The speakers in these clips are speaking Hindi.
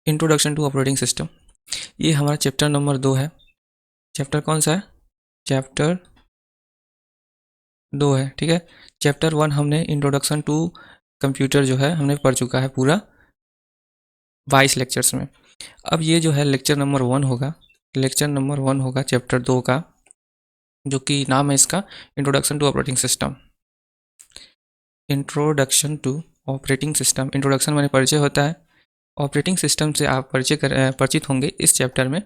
इंट्रोडक्शन टू ऑपरेटिंग सिस्टम, ये हमारा चैप्टर नंबर 2 है। चैप्टर कौन सा है? चैप्टर 2 है, ठीक है। चैप्टर 1 हमने इंट्रोडक्शन टू कंप्यूटर जो है हमने पढ़ चुका है पूरा 22 लेक्चर्स में। अब ये जो है लेक्चर नंबर 1 होगा, लेक्चर नंबर 1 होगा चैप्टर 2 का, जो कि नाम है इसका introduction to operating system. Introduction to operating system, introduction माने परिचय होता है। ऑपरेटिंग सिस्टम से आप परिचित होंगे इस चैप्टर में।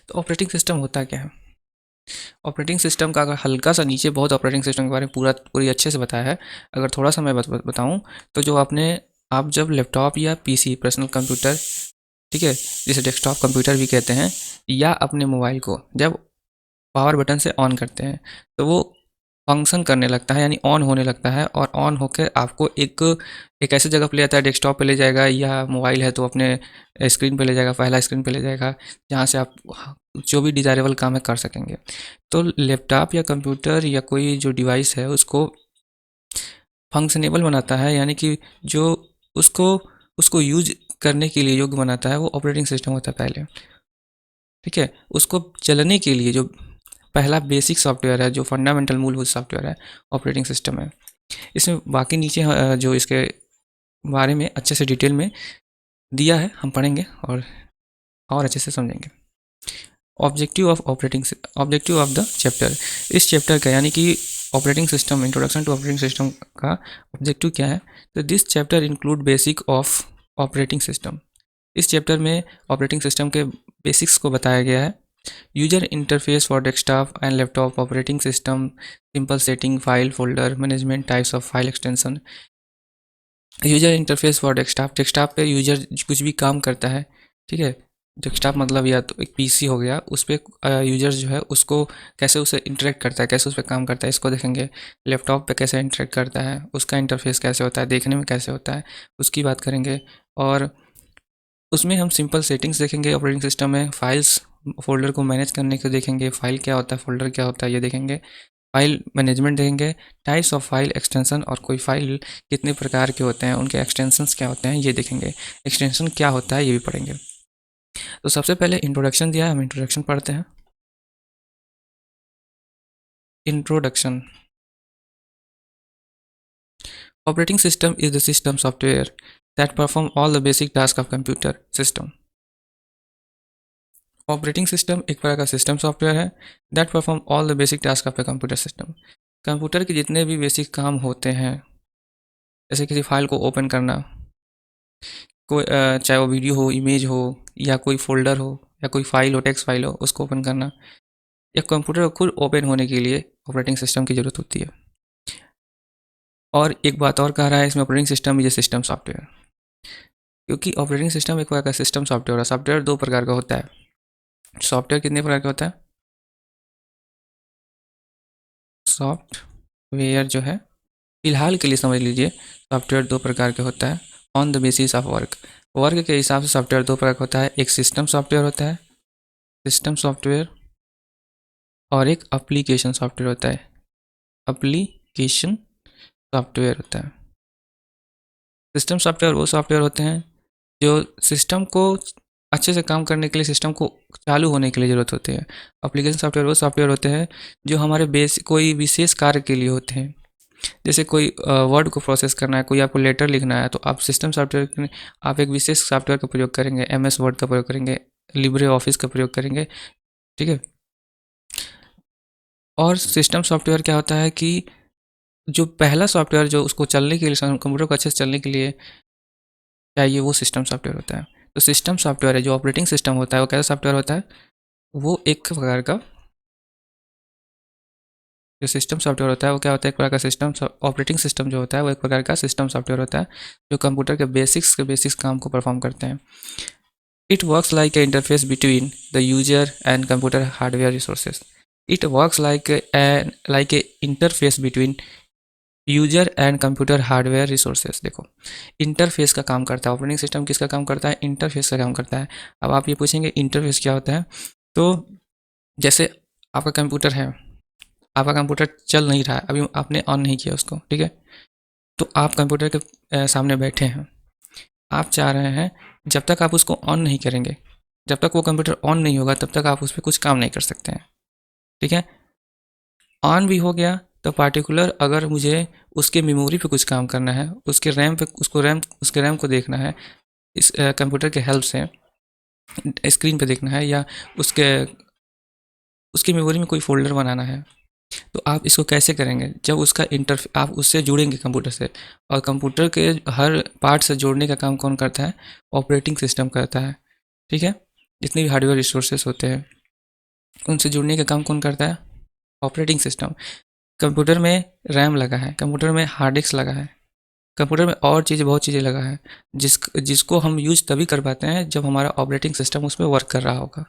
तो ऑपरेटिंग सिस्टम होता क्या है? ऑपरेटिंग सिस्टम का अगर हल्का सा नीचे बहुत ऑपरेटिंग सिस्टम के बारे में पूरी अच्छे से बताया है। अगर थोड़ा सा मैं बताऊं तो जो आप जब लैपटॉप या पीसी पर्सनल कंप्यूटर, ठीक है, जिसे डेस्कटॉप कंप्यूटर भी कहते हैं, या अपने मोबाइल को जब पावर बटन से ऑन करते हैं तो वो फंक्शन करने लगता है, यानी ऑन होने लगता है, और ऑन होकर आपको एक ऐसी जगह पे ले जाता है, डेस्कटॉप पे ले जाएगा, या मोबाइल है तो अपने स्क्रीन पे ले जाएगा, पहला स्क्रीन पे ले जाएगा, जहाँ से आप जो भी डिज़ायरेबल काम है कर सकेंगे। तो लैपटॉप या कंप्यूटर या कोई जो डिवाइस है उसको फंक्शनेबल बनाता है, यानी कि जो उसको उसको यूज करने के लिए योग्य बनाता है, वो ऑपरेटिंग सिस्टम होता है पहले, ठीक है। उसको चलने के लिए जो पहला बेसिक सॉफ्टवेयर है, जो फंडामेंटल मूलभूत सॉफ्टवेयर है, ऑपरेटिंग सिस्टम है। इसमें बाकी नीचे जो इसके बारे में अच्छे से डिटेल में दिया है, हम पढ़ेंगे और अच्छे से समझेंगे। ऑब्जेक्टिव ऑफ द चैप्टर, इस चैप्टर का यानी कि operating system, introduction to operating system का ऑब्जेक्टिव क्या है? तो this chapter include basic of operating system. इस चैप्टर में ऑपरेटिंग सिस्टम के बेसिक्स को बताया गया है। User interface for desktop and laptop operating system, simple setting, file folder management, types of file extension. User interface for desktop, desktop पे यूजर कुछ भी काम करता है, ठीक है। डेस्कटॉप मतलब या तो एक पीसी हो गया, उस पर यूजर जो है उसको कैसे उसे इंटरेक्ट करता है, कैसे उस पर काम करता है, इसको देखेंगे। लैपटॉप पे कैसे इंटरेक्ट करता है, उसका इंटरफेस कैसे होता है, देखने में कैसे होता है, उसकी बात करेंगे। और उसमें हम सिंपल सेटिंग्स देखेंगे ऑपरेटिंग सिस्टम में, फाइल्स फोल्डर को मैनेज करने को देखेंगे, फाइल क्या होता है, फोल्डर क्या होता है, ये देखेंगे। फाइल मैनेजमेंट देखेंगे, टाइप्स ऑफ फाइल एक्सटेंशन, और कोई फाइल कितने प्रकार के होते हैं, उनके एक्सटेंशंस क्या होते हैं, ये देखेंगे। एक्सटेंशन क्या होता है ये भी पढ़ेंगे। तो सबसे पहले इंट्रोडक्शन दिया है, हम इंट्रोडक्शन पढ़ते हैं। Introduction. Operating system is the system software that perform all the basic task of computer system. Operating system एक प्रकार का सिस्टम सॉफ्टवेयर है that perform all the basic task of a computer system. Computer के जितने भी बेसिक काम होते हैं, जैसे किसी फाइल को ओपन करना, कोई चाहे वो वीडियो हो, इमेज हो, या कोई फोल्डर हो, या कोई फाइल हो, टेक्स्ट फाइल हो, उसको ओपन करना, या कंप्यूटर को खुद ओपन होने के लिए ऑपरेटिंग सिस्टम की ज़रूरत होती है। और एक बात और कह रहा है इसमें, operating system is a system software, क्योंकि ऑपरेटिंग सिस्टम एक प्रकार का सिस्टम सॉफ्टवेयर है। सॉफ्टवेयर दो प्रकार का होता है। सॉफ्टवेयर कितने प्रकार का होता है? सॉफ्टवेयर जो है फिलहाल के लिए समझ लीजिए, सॉफ्टवेयर दो प्रकार के होता है on the basis of work. Work के हिसाब से सॉफ्टवेयर दो प्रकार का होता है, एक सिस्टम सॉफ्टवेयर होता है, सिस्टम सॉफ्टवेयर, और एक एप्लीकेशन सॉफ्टवेयर होता है, एप्लीकेशन सॉफ्टवेयर होता है। सिस्टम सॉफ्टवेयर वो सॉफ्टवेयर होते हैं जो सिस्टम को अच्छे से काम करने के लिए, सिस्टम को चालू होने के लिए ज़रूरत होती है। एप्लीकेशन सॉफ्टवेयर वो सॉफ्टवेयर होते हैं जो हमारे कोई विशेष कार्य के लिए होते हैं। जैसे कोई वर्ड को प्रोसेस करना है, कोई आपको लेटर लिखना है, तो आप सिस्टम सॉफ्टवेयर में आप एक विशेष सॉफ्टवेयर का प्रयोग करेंगे, एमएस वर्ड का प्रयोग करेंगे, लिब्रे ऑफिस का प्रयोग करेंगे, ठीक है। और सिस्टम सॉफ्टवेयर क्या होता है कि जो पहला सॉफ्टवेयर जो उसको चलने के लिए, कंप्यूटर को अच्छे से चलने के लिए चाहिए, वो सिस्टम सॉफ्टवेयर होता है। तो सिस्टम सॉफ्टवेयर है जो ऑपरेटिंग सिस्टम होता है, वो कैसा सॉफ्टवेयर होता है? वो एक प्रकार का जो सिस्टम सॉफ्टवेयर होता है वो क्या होता है? एक प्रकार का सिस्टम ऑपरेटिंग सिस्टम जो होता है वो एक प्रकार का सिस्टम सॉफ्टवेयर होता है जो कंप्यूटर के बेसिक्स काम को परफॉर्म करते हैं। It works like a interface between the user and computer hardware resources. It works like a interface between user and computer hardware resources. देखो, इंटरफेस का काम करता है ऑपरेटिंग सिस्टम। किसका काम करता है? इंटरफेस का काम करता है। अब आप ये पूछेंगे इंटरफेस क्या होता है, तो जैसे आपका कंप्यूटर है, आपका कंप्यूटर चल नहीं रहा है, अभी आपने ऑन नहीं किया उसको, ठीक है। तो आप कंप्यूटर के सामने बैठे हैं, आप चाह रहे हैं जब तक आप उसको ऑन नहीं करेंगे, जब तक वो कंप्यूटर ऑन नहीं होगा तब तक आप उस पर कुछ काम नहीं कर सकते हैं। ठीक है, ऑन भी हो गया तो पार्टिकुलर अगर मुझे उसके मेमोरी पे कुछ काम करना है, उसके रैम पे उसके रैम को देखना है, इस कंप्यूटर के हेल्प से स्क्रीन पे देखना है, या उसके उसकी मेमोरी में कोई फ़ोल्डर बनाना है, तो आप इसको कैसे करेंगे? जब उसका आप उससे जुड़ेंगे कंप्यूटर से, और कंप्यूटर के हर पार्ट से जोड़ने का काम कौन करता है? ऑपरेटिंग सिस्टम करता है। ठीक है? जितने भी हार्डवेयर रिसोर्सेस होते हैं, उनसे जुड़ने का काम कौन करता है? Operating system. कंप्यूटर में रैम लगा है, कंप्यूटर में हार्ड डिस्क लगा है, कंप्यूटर में और चीज़ें बहुत चीज़ें लगा है, जिसको हम यूज़ तभी कर पाते हैं जब हमारा ऑपरेटिंग सिस्टम उसमें वर्क कर रहा होगा।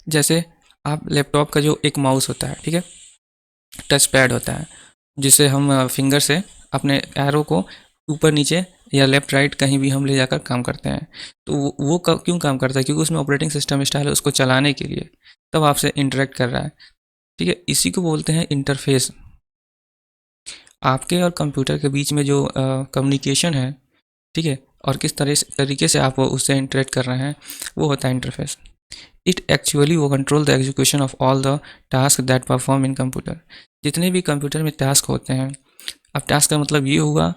जैसे आप लैपटॉप का जो एक माउस होता है, ठीक है, टच पैड होता है, जिसे हम फिंगर से अपने एरो को ऊपर नीचे या लेफ्ट राइट कहीं भी हम ले जाकर काम करते हैं। तो क्यों काम करता है? क्योंकि उसमें ऑपरेटिंग सिस्टम इंस्टॉल है उसको चलाने के लिए, तब आपसे इंटरेक्ट कर रहा है। ठीक है, इसी को बोलते हैं इंटरफेस। आपके और कंप्यूटर के बीच में जो कम्युनिकेशन है, ठीक है, और किस तरीके से आप उससे इंटरेक्ट कर रहे हैं, वो होता है इंटरफेस। इट एक्चुअली वो control the execution of all the task that perform in computer. जितने भी कंप्यूटर में टास्क होते हैं, अब टास्क का मतलब ये हुआ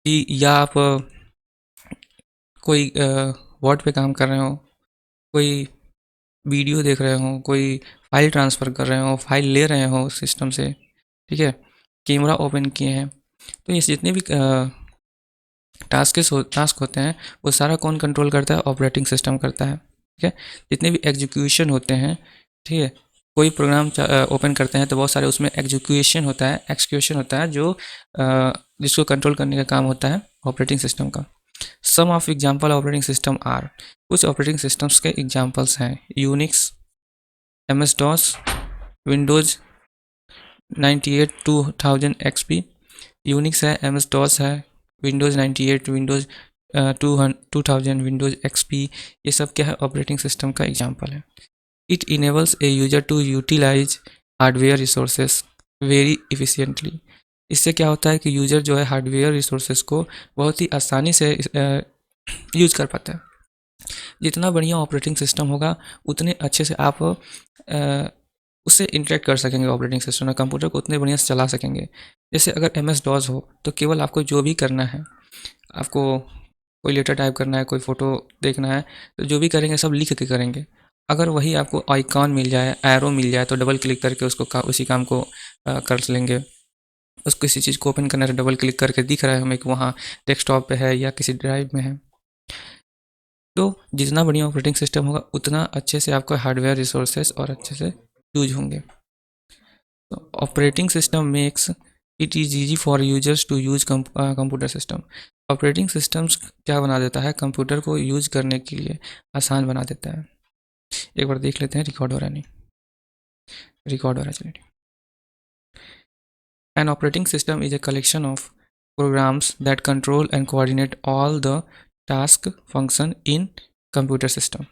कि या आप कोई वर्ड पे काम कर रहे हो, कोई वीडियो देख रहे हो, कोई फाइल ट्रांसफ़र कर रहे हो, फाइल ले रहे हो सिस्टम से, ठीक है, कैमरा ओपन किए हैं, तो ये जितने भी टास्क होते हैं, वो सारा कौन कंट्रोल करता है? ऑपरेटिंग सिस्टम करता है। ठीक है, जितने भी एग्जीक्यूशन होते हैं, ठीक है, कोई प्रोग्राम ओपन करते हैं तो बहुत सारे उसमें एक्सक्यूशन होता है जो जिसको कंट्रोल करने का काम होता है ऑपरेटिंग सिस्टम का। Some of example operating system are, कुछ ऑपरेटिंग सिस्टम्स के एग्जांपल्स हैं Unix, MS DOS, Windows 98 2000 XP. Unix है, एमएस डॉस है, विंडोज़ 98, विंडोज़ 2000, विंडोज़ एक्सपी, ये सब क्या है? ऑपरेटिंग सिस्टम का एग्जांपल है। It enables a user to utilise hardware resources very efficiently. इससे क्या होता है कि यूजर जो है हार्डवेयर रिसोर्सेस को बहुत ही आसानी से यूज कर पाता है। जितना बढ़िया ऑपरेटिंग सिस्टम होगा उतने अच्छे से आप उससे इंटरेक्ट कर सकेंगे, ऑपरेटिंग सिस्टम में कंप्यूटर को उतने बढ़िया से चला सकेंगे। जैसे अगर एम एस डॉस हो तो केवल आपको जो भी करना है, आपको कोई लेटर टाइप करना है, कोई फ़ोटो देखना है, तो जो भी करेंगे सब लिख के करेंगे। अगर वही आपको आइकॉन मिल जाए, एरो मिल जाए, तो डबल क्लिक करके उसी काम को कर लेंगे। उसको किसी चीज़ को ओपन करना है तो डबल क्लिक करके दिख रहा है हमें कि वहाँ डेस्कटॉप पे है या किसी ड्राइव में है। तो जितना बढ़िया ऑपरेटिंग सिस्टम होगा उतना अच्छे से आपका हार्डवेयर रिसोर्सेज और अच्छे से यूज होंगे। तो operating system makes it is easy for users to use computer system. Operating systems क्या बना देता है? कंप्यूटर को यूज करने के लिए आसान बना देता है। एक बार देख लेते हैं रिकॉर्ड हो रहा है नहीं, रिकॉर्ड हो रहा है, चलिए। An operating system is a collection of programs that control and coordinate all the task function in computer system.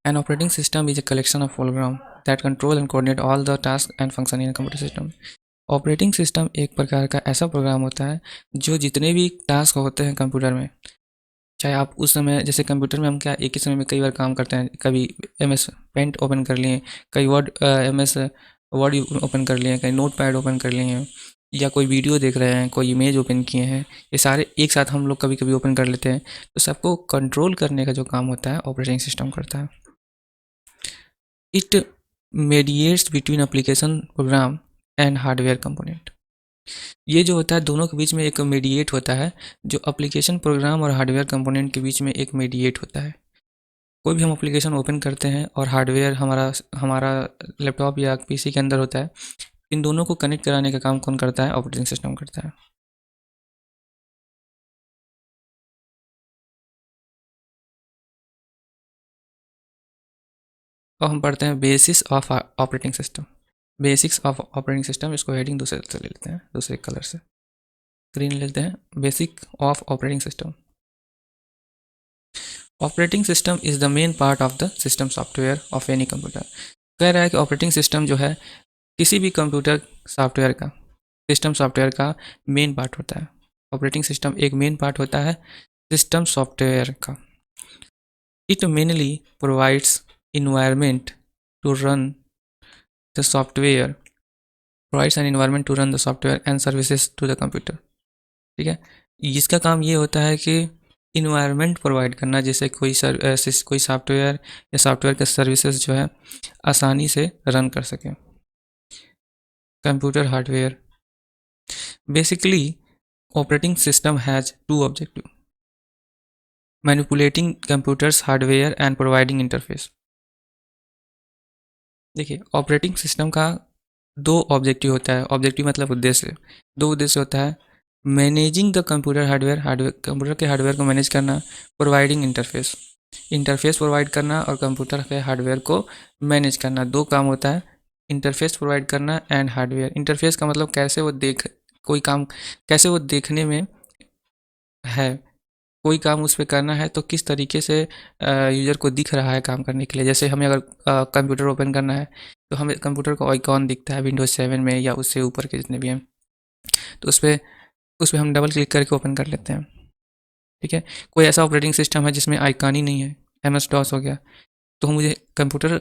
An operating system is a collection of programs that control and coordinate all the tasks and function in a computer system. Operating system एक प्रकार का ऐसा प्रोग्राम होता है जो जितने भी टास्क होते हैं कंप्यूटर में, चाहे आप उस समय, जैसे कंप्यूटर में हम क्या एक ही समय में कई बार काम करते हैं, कभी एम एस पेंट ओपन कर लिए, कई एम एस वर्ड ओपन कर लिए, कहीं नोट पैड ओपन कर लिए हैं, या कोई वीडियो देख रहे हैं, कोई इमेज ओपन किए हैं, ये सारे एक साथ हम लोग कभी कभी ओपन कर लेते हैं। तो सबको कंट्रोल करने का जो काम होता है ऑपरेटिंग सिस्टम करता है। It mediates between application program and hardware component. ये जो होता है दोनों के बीच में एक मीडिएट होता है, जो एप्लीकेशन प्रोग्राम और हार्डवेयर कंपोनेंट के बीच में एक मीडिएट होता है। कोई भी हम एप्लीकेशन ओपन करते हैं और हार्डवेयर हमारा हमारा लैपटॉप या पीसी के अंदर होता है, इन दोनों को कनेक्ट कराने का काम कौन करता है? ऑपरेटिंग सिस्टम करता है। और हम पढ़ते हैं basis of operating system. Basics of operating system, इसको हेडिंग दूसरे से ले लेते हैं, दूसरे कलर से ग्रीन लेते हैं। Basic of operating system. Operating system is the main part of the system software of any computer. कह रहा है कि ऑपरेटिंग सिस्टम जो है किसी भी कंप्यूटर सॉफ्टवेयर का, सिस्टम सॉफ्टवेयर का मेन पार्ट होता है। ऑपरेटिंग सिस्टम एक मेन पार्ट होता है सिस्टम सॉफ्टवेयर का। It mainly provides environment to run the software, provides an environment to run the software and services to the computer. ठीक है, इसका काम ये होता है कि इन्वायरमेंट प्रोवाइड करना, जैसे कोई सॉफ्टवेयर या सॉफ्टवेयर के सर्विसेज जो है आसानी से रन कर सके। Computer hardware, basically operating system has two objective: manipulating computers hardware and providing interface. देखिए, ऑपरेटिंग सिस्टम का दो ऑब्जेक्टिव होता है, ऑब्जेक्टिव मतलब उद्देश्य, दो उद्देश्य होता है: managing the computer hardware, computer के हार्डवेयर को मैनेज करना, प्रोवाइडिंग इंटरफेस, इंटरफेस प्रोवाइड करना और कंप्यूटर के हार्डवेयर को मैनेज करना। दो काम होता है, इंटरफेस प्रोवाइड करना एंड हार्डवेयर। इंटरफेस का मतलब कैसे वो कोई काम कैसे वो देखने में है, कोई काम उस पे करना है तो किस तरीके से यूज़र को दिख रहा है काम करने के लिए। जैसे हमें अगर कंप्यूटर ओपन करना है तो हमें कंप्यूटर का आइकॉन दिखता है विंडोज 7 में या उससे ऊपर के जितने भी हैं, तो उस पर हम डबल क्लिक करके ओपन कर लेते हैं। ठीक है, कोई ऐसा ऑपरेटिंग सिस्टम है जिसमें आइकॉन ही नहीं है, MS DOS हो गया, तो मुझे कंप्यूटर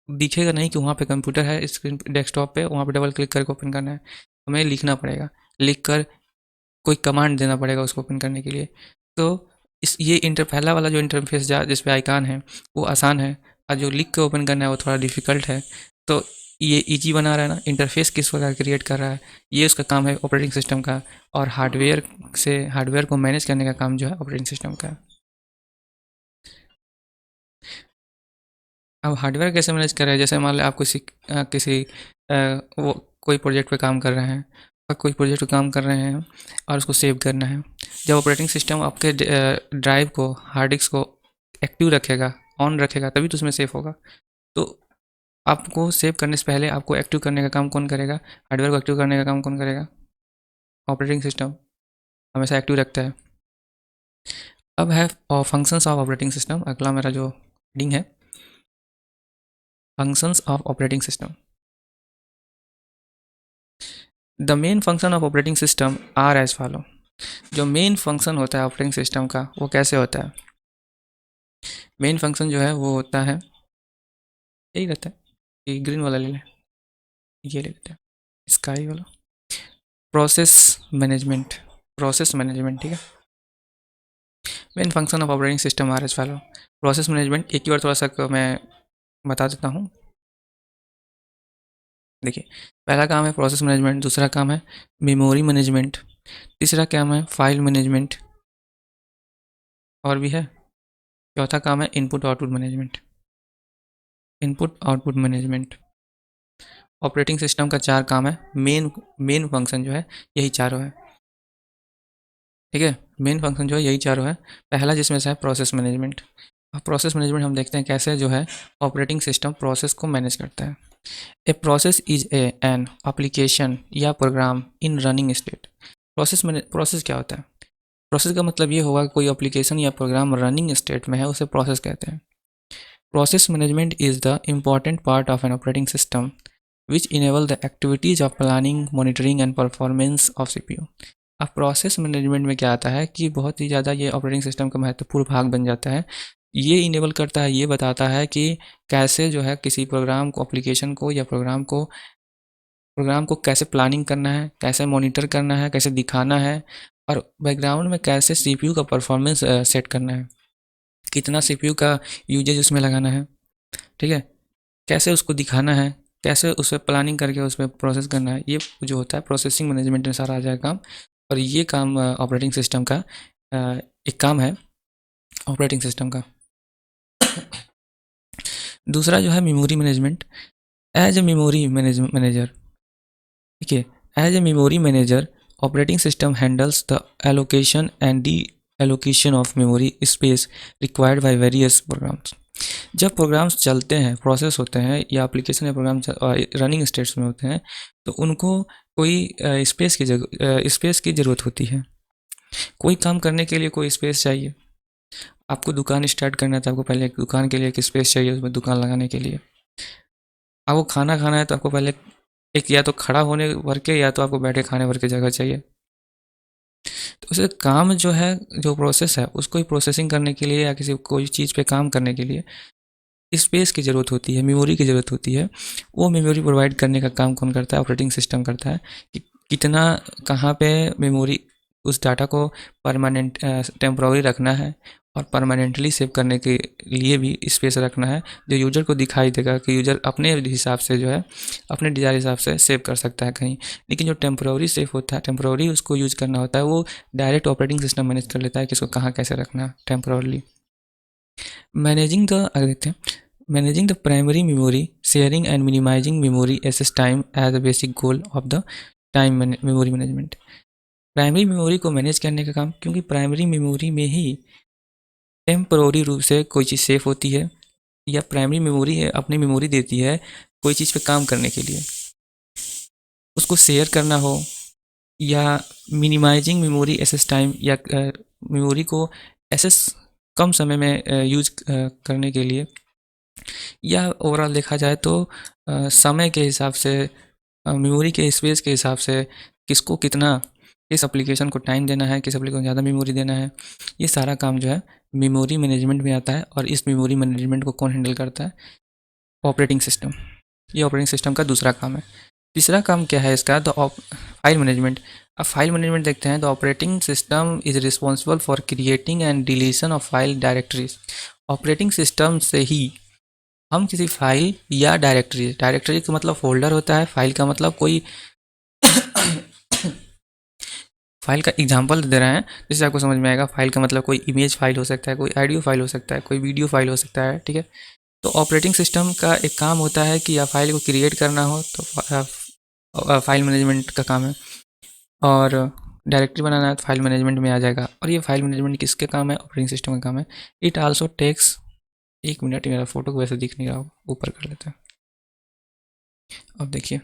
दिखेगा नहीं कि वहाँ पे कंप्यूटर है स्क्रीन डेस्कटॉप पे, वहाँ पे डबल क्लिक करके ओपन करना है, हमें लिखना पड़ेगा, लिख कर कोई कमांड देना पड़ेगा उसको ओपन करने के लिए। तो ये पहला वाला जो इंटरफेस जिस पे आइकॉन है वो आसान है, और जो लिख के ओपन करना है वो थोड़ा डिफिकल्ट है। तो ये इजी बना रहा है ना, इंटरफेस किस प्रकार क्रिएट कर रहा है, ये उसका काम है ऑपरेटिंग सिस्टम का। और हार्डवेयर को मैनेज करने का काम जो है ऑपरेटिंग सिस्टम का है। अब हार्डवेयर कैसे मैनेज कर रहे हैं, जैसे मान लो आप किसी वो कोई प्रोजेक्ट पे काम कर रहे हैं, और कोई प्रोजेक्ट पे काम कर रहे हैं और उसको सेव करना है। जब ऑपरेटिंग सिस्टम आपके ड्राइव को, हार्ड डिस्क को एक्टिव रखेगा, ऑन रखेगा, तभी तो उसमें सेव होगा। तो आपको सेव करने से पहले आपको एक्टिव करने का काम कौन करेगा? हार्डवेयर को एक्टिव करने का काम कौन करेगा? ऑपरेटिंग सिस्टम हमेशा एक्टिव रखता है। अब है फंक्शंस ऑफ ऑपरेटिंग सिस्टम, अगला मेरा जो हेडिंग है functions of operating system. The main function of operating system are as follow. जो मेन फंक्शन होता है ऑपरेटिंग सिस्टम का वो कैसे होता है? मेन फंक्शन जो है वो होता है, यही रहता है कि ग्रीन वाला ले लें, ये ले लेते हैं स्काई वाला, प्रोसेस मैनेजमेंट। प्रोसेस मैनेजमेंट, ठीक है। Main function of operating system are as follow. Process management एक ही बार थोड़ा सा मैं बता देता हूँ। देखिए, पहला काम है प्रोसेस मैनेजमेंट, दूसरा काम है मेमोरी मैनेजमेंट, तीसरा काम है फाइल मैनेजमेंट, और भी है, चौथा काम है input output management. Input output management operating system का चार काम है। मेन फंक्शन जो है यही चारों है, ठीक है। मेन फंक्शन जो है यही चारों है। पहला जिसमें से है प्रोसेस मैनेजमेंट। अब प्रोसेस मैनेजमेंट हम देखते हैं कैसे जो है ऑपरेटिंग सिस्टम प्रोसेस को मैनेज करता है। A process is an application या program in running state. Process क्या होता है? प्रोसेस का मतलब ये होगा कि कोई एप्लीकेशन या प्रोग्राम रनिंग स्टेट में है, उसे प्रोसेस कहते हैं। Process management is the important part of an operating system which enable the activities of planning, monitoring and performance of CPU। अब प्रोसेस मैनेजमेंट में क्या आता है कि बहुत ही ज़्यादा ये ऑपरेटिंग सिस्टम का महत्वपूर्ण भाग बन जाता है। ये इनेबल करता है, ये बताता है कि कैसे जो है किसी प्रोग्राम को, एप्लीकेशन को या प्रोग्राम को कैसे प्लानिंग करना है, कैसे मॉनिटर करना है, कैसे दिखाना है, और बैकग्राउंड में कैसे CPU का परफॉर्मेंस सेट करना है, कितना CPU का यूजेज उसमें लगाना है, ठीक है, कैसे उसको दिखाना है, कैसे उसे प्लानिंग करके उस पर प्रोसेस करना है। ये जो होता है प्रोसेसिंग मैनेजमेंट में सारा आ जाएगा काम। और ये काम ऑपरेटिंग सिस्टम का एक काम है ऑपरेटिंग सिस्टम का। दूसरा जो है memory management. As a memory manager, ठीक है, as a memory manager operating system handles the allocation and deallocation of memory space required by various programs. जब प्रोग्राम्स चलते हैं, प्रोसेस होते हैं, या एप्लीकेशन या प्रोग्राम रनिंग स्टेट्स में होते हैं, तो उनको कोई स्पेस की ज़रूरत होती है। कोई काम करने के लिए कोई स्पेस चाहिए। आपको दुकान स्टार्ट करना था, आपको पहले एक दुकान के लिए एक स्पेस चाहिए, उसमें दुकान लगाने के लिए। आपको खाना खाना है तो आपको पहले एक या तो खड़ा होने भर के या तो आपको बैठे खाने भर के जगह चाहिए। तो उसे काम जो है, जो प्रोसेस है, उसको ही प्रोसेसिंग करने के लिए या किसी कोई चीज़ पे काम करने के लिए स्पेस की ज़रूरत होती है, मेमोरी की ज़रूरत होती है। वो मेमोरी प्रोवाइड करने का काम कौन करता है? ऑपरेटिंग सिस्टम करता है कि कितना कहाँ पे मेमोरी उस डाटा को परमानेंट टेम्पररी रखना है और परमानेंटली सेव करने के लिए भी स्पेस रखना है, जो यूज़र को दिखाई देगा कि यूज़र अपने हिसाब से जो है, अपने डिज़ायर हिसाब से सेव कर सकता है कहीं। लेकिन जो टेम्पररी सेव होता है, टेम्पररी उसको यूज़ करना होता है, वो डायरेक्ट ऑपरेटिंग सिस्टम मैनेज कर लेता है कि इसको कहाँ कैसे रखना है टेम्पररली। मैनेजिंग द आगे देखते हैं, managing the primary memory sharing and minimizing memory access time as a basic goal of the time memory management. Primary memory को मैनेज करने का काम, क्योंकि प्राइमरी मेमोरी में ही टेम्पररी रूप से कोई चीज़ सेव होती है, या प्राइमरी मेमोरी है अपनी मेमोरी देती है कोई चीज़ पे काम करने के लिए, उसको शेयर करना हो, या मिनिमाइजिंग मेमोरी एसेस टाइम, या मेमोरी को एसेस कम समय में यूज करने के लिए, या ओवरऑल देखा जाए तो समय के हिसाब से, मेमोरी के स्पेस के हिसाब से किसको कितना, किस एप्लीकेशन को टाइम देना है, किस एप्लीकेशन को ज़्यादा मेमोरी देना है, ये सारा काम जो है मेमोरी मैनेजमेंट में आता है। और इस मेमोरी मैनेजमेंट को कौन हैंडल करता है? Operating system. ये ऑपरेटिंग सिस्टम का दूसरा काम है। तीसरा काम क्या है इसका? The file management. अब फाइल मैनेजमेंट देखते हैं। The operating system is responsible for creating and deletion of file directories. Operating system से ही हम किसी फाइल या डायरेक्टरी, डायरेक्टरी का मतलब फोल्डर होता है, फाइल का मतलब कोई फाइल का एग्जांपल दे रहे हैं जिससे आपको समझ में आएगा। फाइल का मतलब कोई इमेज फाइल हो सकता है, कोई ऑडियो फाइल हो सकता है, कोई वीडियो फाइल हो सकता है, ठीक है। तो ऑपरेटिंग सिस्टम का एक काम होता है कि या फाइल को क्रिएट करना हो तो फाइल मैनेजमेंट का काम है, और डायरेक्टरी बनाना है तो फाइल मैनेजमेंट में आ जाएगा। और ये फाइल मैनेजमेंट किसके काम है? ऑपरेटिंग सिस्टम का काम है। इट आल्सो टेक्स, एक मिनट, मेरा फोटो को वैसे दिख नहीं रहा, ऊपर कर लेते हैं। अब देखिए,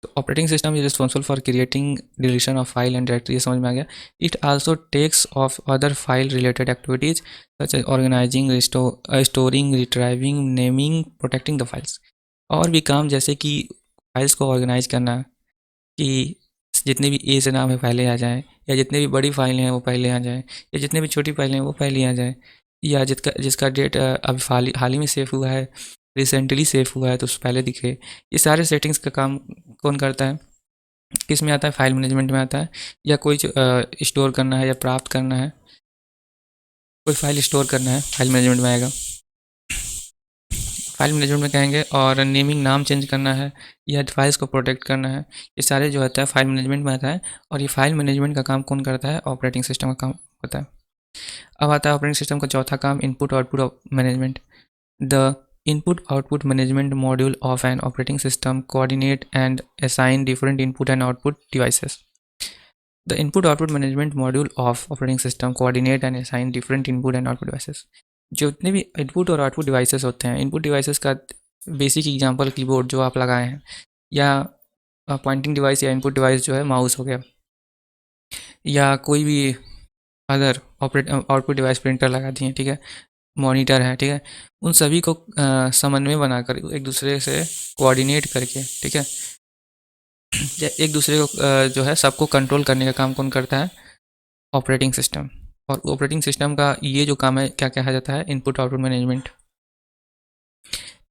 तो operating system is responsible for creating deletion of file and directory, समझ में आ गया। It also takes off other file related activities such as organising, storing, retrieving, naming, protecting the files. और भी काम जैसे कि फाइल्स को ऑर्गेनाइज करना, कि जितने भी ए से नाम है पहले आ जाएँ, या जितने भी बड़ी फाइलें हैं वो पहले आ जाएँ, या जितने भी छोटी फाइलें हैं वो पहले आ जाएँ, या जिसका जिसका डेट अभी हाल ही में सेव हुआ है, रिसेंटली सेव हुआ है, तो उस पहले दिखे। ये सारे सेटिंग्स का काम कौन करता है? किस में आता है? फाइल मैनेजमेंट में आता है। या कोई स्टोर करना है या प्राप्त करना है, कोई फाइल स्टोर करना है, फाइल मैनेजमेंट में आएगा। फाइल मैनेजमेंट में कहेंगे। और नेमिंग, नाम चेंज करना है, या फाइल्स को प्रोटेक्ट करना है, ये सारे जो होता है फाइल मैनेजमेंट में आता है। और ये फाइल मैनेजमेंट का काम कौन करता है? ऑपरेटिंग सिस्टम का काम होता है। अब आता है ऑपरेटिंग सिस्टम का चौथा काम, input output management. The input output management module of an operating system coordinate and assign different input and output devices. The input output management module of operating system coordinate and assign different input and output devices. जितने भी इनपुट और आउटपुट डिवाइसेस होते हैं, इनपुट डिवाइसेस का बेसिक एग्जांपल कीबोर्ड जो आप लगाए हैं, या पॉइंटिंग डिवाइस या इनपुट डिवाइस जो है माउस हो गया, या कोई भी अदर आउटपुट डिवाइस, प्रिंटर लगा दिए, ठीक है, मॉनिटर है, ठीक है, उन सभी को समन्वय बनाकर एक दूसरे से कोऑर्डिनेट करके, ठीक है, या एक दूसरे को जो है सबको कंट्रोल करने का काम कौन करता है? Operating system. और ऑपरेटिंग सिस्टम का ये जो काम है क्या कहा जाता है? Input output management.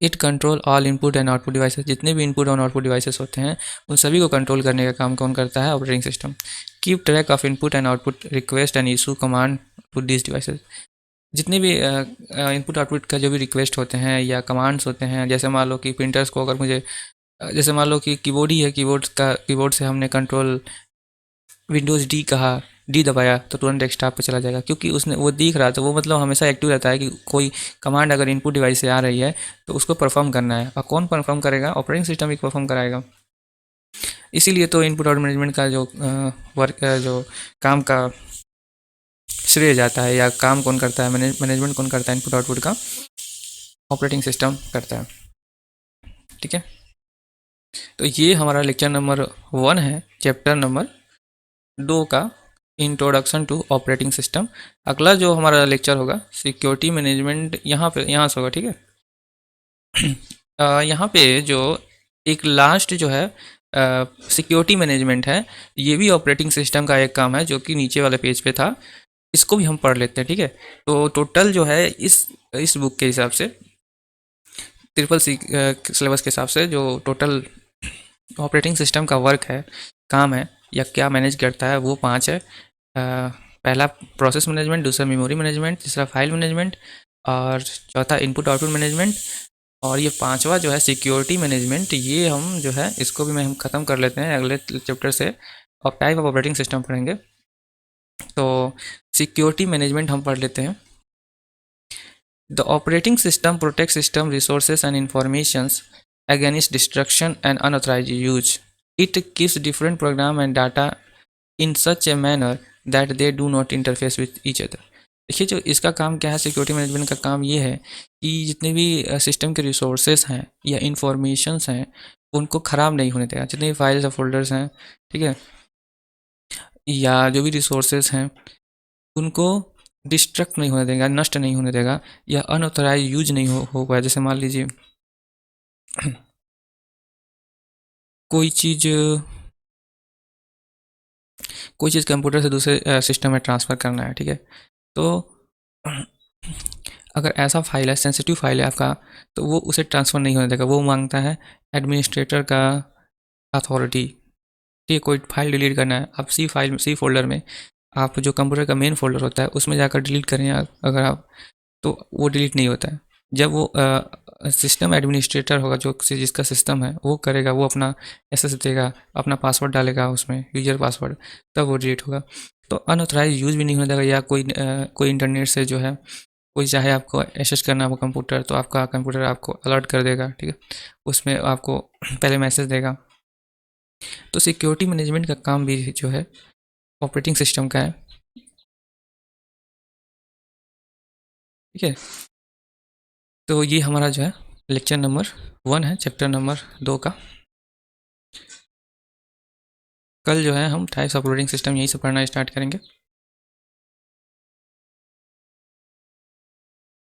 It control all input and output devices. जितने भी इनपुट और आउटपुट डिवाइसेस होते हैं उन सभी को कंट्रोल करने का काम कौन करता है? Operating system. Keep track of input and output request and issue command to this devices. जितने भी इनपुट आउटपुट का जो भी रिक्वेस्ट होते हैं या कमांड्स होते हैं, जैसे मान लो कि प्रिंटर्स को अगर मुझे जैसे मान लो कि कीबोर्ड ही है, कीबोर्ड से हमने कंट्रोल विंडोज़ डी कहा, डी दबाया तो तुरंत डेस्कटॉप पे चला जाएगा, क्योंकि उसने वो दिख रहा था, वो मतलब हमेशा एक्टिव रहता है कि कोई कमांड अगर इनपुट डिवाइस से आ रही है तो उसको परफॉर्म करना है। और कौन परफॉर्म करेगा? ऑपरेटिंग सिस्टम ही परफॉर्म कराएगा। इसीलिए तो इनपुट आउटपुट मैनेजमेंट का जो जो काम का श्रेय जाता है, या काम कौन करता है, मैनेजमेंट कौन करता है इनपुट आउटपुट का? ऑपरेटिंग सिस्टम करता है, ठीक है। तो ये हमारा लेक्चर नंबर 1 है, चैप्टर नंबर 2 का, इंट्रोडक्शन टू ऑपरेटिंग सिस्टम। अगला जो हमारा लेक्चर होगा सिक्योरिटी मैनेजमेंट, यहाँ से होगा, ठीक है। यहाँ पे जो एक लास्ट जो है सिक्योरिटी मैनेजमेंट है, ये भी ऑपरेटिंग सिस्टम का एक काम है जो कि नीचे वाले पेज पे था। इसको भी हम पढ़ लेते हैं, ठीक है। तो टोटल जो है इस बुक के हिसाब से, ट्रिपल सी सिलेबस के हिसाब से, जो टोटल ऑपरेटिंग सिस्टम का वर्क है, काम है, या क्या मैनेज करता है, वो 5 है। पहला प्रोसेस मैनेजमेंट, दूसरा मेमोरी मैनेजमेंट, तीसरा फाइल मैनेजमेंट, और चौथा इनपुट आउटपुट मैनेजमेंट, और ये पांचवा जो है सिक्योरिटी मैनेजमेंट। ये हम जो है इसको भी मैं हम ख़त्म कर लेते हैं अगले चैप्टर से, और टाइप ऑफ ऑपरेटिंग सिस्टम पढ़ेंगे। तो सिक्योरिटी मैनेजमेंट हम पढ़ लेते हैं। The operating system protect system resources and informations against destruction and unauthorized use. It keeps different program and data in such a manner that they do not interface with each other. देखिए, जो इसका काम क्या है, सिक्योरिटी मैनेजमेंट का काम ये है कि जितने भी सिस्टम के रिसोर्सेज हैं या इंफॉर्मेशंस हैं, उनको ख़राब नहीं होने देगा। जितने भी फाइल्स या फोल्डर्स हैं, ठीक है, या जो भी रिसोर्सेज हैं, उनको डिस्ट्रक्ट नहीं होने देगा, नष्ट नहीं होने देगा, या अनऑथराइज यूज नहीं होगा। जैसे मान लीजिए कोई चीज़ कंप्यूटर से दूसरे सिस्टम में ट्रांसफ़र करना है, ठीक है। तो अगर ऐसा फाइल है, सेंसिटिव फाइल है आपका, तो वो उसे ट्रांसफ़र नहीं होने देगा। वो मांगता है एडमिनिस्ट्रेटर का अथॉरिटी। ठीक है, कोई फाइल डिलीट करना है, आप सी फोल्डर में, आप जो कंप्यूटर का मेन फोल्डर होता है उसमें जाकर डिलीट करें अगर आप, तो वो डिलीट नहीं होता है। जब वो सिस्टम एडमिनिस्ट्रेटर होगा, जो जिसका सिस्टम है, वो करेगा, वो अपना एक्सेस देगा, अपना पासवर्ड डालेगा उसमें, यूजर पासवर्ड, तब वो डिलीट होगा। तो अनऑथराइज यूज़ भी नहीं होने देगा, या कोई इंटरनेट से जो है, कोई चाहे आपको एक्सेस करना हो कंप्यूटर, तो आपका कंप्यूटर आपको अलर्ट कर देगा, ठीक है, उसमें आपको पहले मैसेज देगा। तो सिक्योरिटी मैनेजमेंट का काम भी जो है ऑपरेटिंग सिस्टम का है, ठीक है। तो ये हमारा जो है लेक्चर नंबर 1 है, चैप्टर नंबर 2 का। कल जो है हम टाइप्स ऑफ ऑपरेटिंग सिस्टम यहीं से पढ़ना स्टार्ट करेंगे।